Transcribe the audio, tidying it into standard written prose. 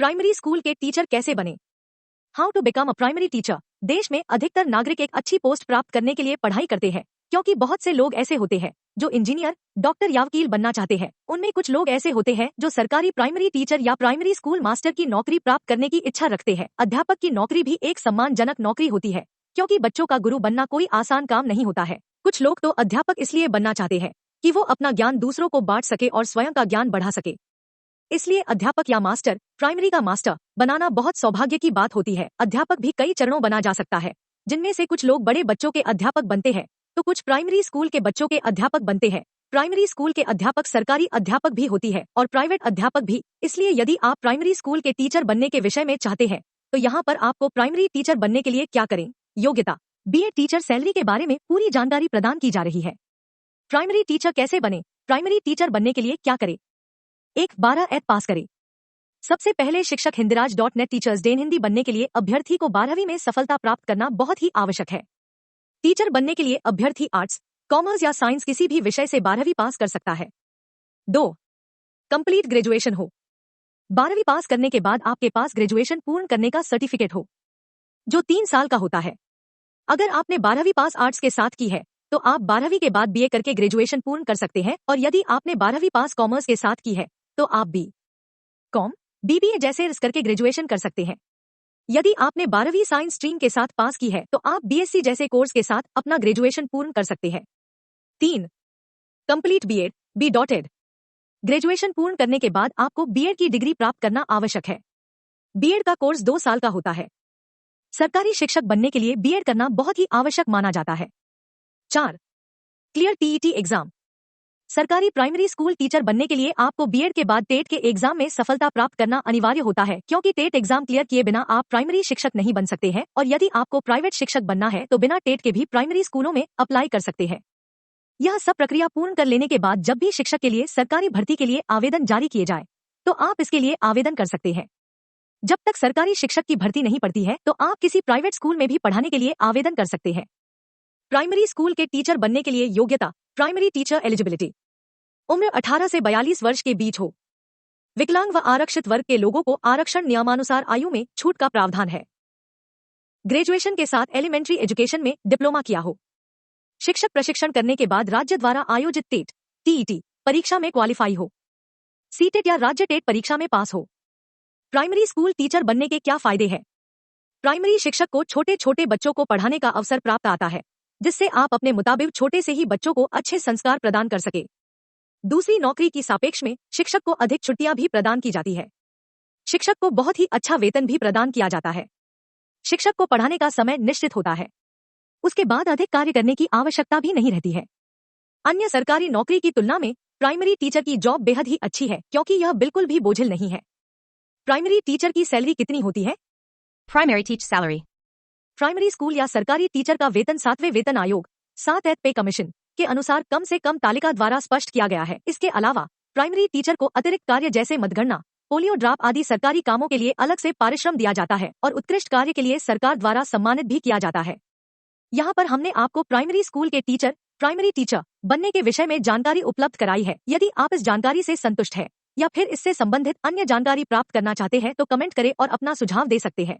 Primary school के teacher कैसे बने? How to become a primary teacher. देश में अधिकतर नागरिक एक अच्छी पोस्ट प्राप्त करने के लिए पढ़ाई करते हैं, क्योंकि बहुत से लोग ऐसे होते हैं जो इंजीनियर, डॉक्टर या वकील बनना चाहते हैं। उनमें कुछ लोग ऐसे होते हैं जो सरकारी प्राइमरी टीचर या प्राइमरी स्कूल मास्टर की नौकरी प्राप्त करने की इच्छा रखते हैं। अध्यापक की नौकरी भी एक सम्मानजनक नौकरी होती है, क्योंकि बच्चों का गुरु बनना कोई आसान काम नहीं होता है। कुछ लोग तो अध्यापक इसलिए बनना चाहते हैं कि वो अपना ज्ञान दूसरों को बांट सके और स्वयं का ज्ञान बढ़ा सके। इसलिए अध्यापक या मास्टर, प्राइमरी का मास्टर बनाना बहुत सौभाग्य की बात होती है। अध्यापक भी कई चरणों बना जा सकता है, जिनमें से कुछ लोग बड़े बच्चों के अध्यापक बनते हैं तो कुछ प्राइमरी स्कूल के बच्चों के अध्यापक बनते हैं। प्राइमरी स्कूल के अध्यापक सरकारी अध्यापक भी होती है और प्राइवेट अध्यापक भी। इसलिए यदि आप प्राइमरी स्कूल के टीचर बनने के विषय में चाहते हैं तो यहाँ पर आपको प्राइमरी टीचर बनने के लिए क्या करें। योग्यता, बीए टीचर सैलरी के बारे में पूरी जानकारी प्रदान की जा रही है। प्राइमरी टीचर कैसे बने? प्राइमरी टीचर बनने के लिए क्या करें? 12th पास करें। सबसे पहले शिक्षक हिंदराज.net टीचर्स डे हिंदी बनने के लिए अभ्यर्थी को 12वीं में सफलता प्राप्त करना बहुत ही आवश्यक है। टीचर बनने के लिए अभ्यर्थी आर्ट्स, कॉमर्स या साइंस किसी भी विषय से 12वीं पास कर सकता है। 2. कंप्लीट ग्रेजुएशन हो। 12वीं पास करने के बाद आपके पास ग्रेजुएशन पूर्ण करने का सर्टिफिकेट हो, जो 3 साल का होता है। अगर आपने 12वीं पास आर्ट्स के साथ की है तो आप 12वीं के बाद बीए करके ग्रेजुएशन पूर्ण कर सकते हैं, और यदि आपने 12वीं पास कॉमर्स के साथ की है तो आप बी.कॉम, बीबीए जैसे रिस्क करके ग्रेजुएशन कर सकते हैं। यदि आपने 12वीं साइंस स्ट्रीम के साथ पास की है तो आप बीएससी जैसे कोर्स के साथ अपना ग्रेजुएशन पूर्ण कर सकते हैं। 3. Complete BEd, B Ed. ग्रेजुएशन पूर्ण करने के बाद आपको बीएड की डिग्री प्राप्त करना आवश्यक है। बीएड का कोर्स 2 साल का होता है। सरकारी शिक्षक बनने के लिए बीएड करना बहुत ही आवश्यक माना जाता है। 4. Clear TET exam. सरकारी प्राइमरी स्कूल टीचर बनने के लिए आपको बीएड के बाद टेट के एग्जाम में सफलता प्राप्त करना अनिवार्य होता है, क्योंकि टेट एग्जाम क्लियर किए बिना आप प्राइमरी शिक्षक नहीं बन सकते हैं। और यदि आपको प्राइवेट शिक्षक बनना है तो बिना टेट के भी प्राइमरी स्कूलों में अप्लाई कर सकते हैं। यह सब प्रक्रिया पूर्ण कर लेने के बाद जब भी शिक्षक के लिए सरकारी भर्ती के लिए आवेदन जारी किए जाए तो आप इसके लिए आवेदन कर सकते हैं। जब तक सरकारी शिक्षक की भर्ती नहीं पड़ती है तो आप किसी प्राइवेट स्कूल में भी पढ़ाने के लिए आवेदन कर सकते हैं। प्राइमरी स्कूल के टीचर बनने के लिए योग्यता, प्राइमरी टीचर एलिजिबिलिटी, उम्र 18 से 42 वर्ष के बीच हो। विकलांग व आरक्षित वर्ग के लोगों को आरक्षण नियमानुसार आयु में छूट का प्रावधान है। ग्रेजुएशन के साथ एलिमेंट्री एजुकेशन में डिप्लोमा किया हो। शिक्षक प्रशिक्षण करने के बाद राज्य द्वारा आयोजित टेट, टीईटी परीक्षा में क्वालिफाई हो। सीटेट या राज्य टेट परीक्षा में पास हो। प्राइमरी स्कूल टीचर बनने के क्या फायदे हैं? प्राइमरी शिक्षक को छोटे छोटे बच्चों को पढ़ाने का अवसर प्राप्त आता है, जिससे आप अपने मुताबिक छोटे से ही बच्चों को अच्छे संस्कार प्रदान कर सके। दूसरी नौकरी की सापेक्ष में शिक्षक को अधिक छुट्टियां भी प्रदान की जाती है। शिक्षक को बहुत ही अच्छा वेतन भी प्रदान किया जाता है। शिक्षक को पढ़ाने का समय निश्चित होता है, उसके बाद अधिक कार्य करने की आवश्यकता भी नहीं रहती है। अन्य सरकारी नौकरी की तुलना में प्राइमरी टीचर की जॉब बेहद ही अच्छी है, क्योंकि यह बिल्कुल भी बोझिल नहीं है। प्राइमरी टीचर की सैलरी कितनी होती है? Primary teach salary. Primary school या सरकारी टीचर का वेतन 7वें वेतन आयोग 7th पे कमीशन के अनुसार कम से कम तालिका द्वारा स्पष्ट किया गया है। इसके अलावा प्राइमरी टीचर को अतिरिक्त कार्य जैसे मतगणना, पोलियो ड्रॉप आदि सरकारी कामों के लिए अलग से पारिश्रम दिया जाता है और उत्कृष्ट कार्य के लिए सरकार द्वारा सम्मानित भी किया जाता है। यहाँ पर हमने आपको प्राइमरी स्कूल के टीचर, प्राइमरी टीचर बनने के विषय में जानकारी उपलब्ध कराई है। यदि आप इस जानकारी से संतुष्ट हैं या फिर इससे संबंधित अन्य जानकारी प्राप्त करना चाहते हैं तो कमेंट करें और अपना सुझाव दे सकते हैं।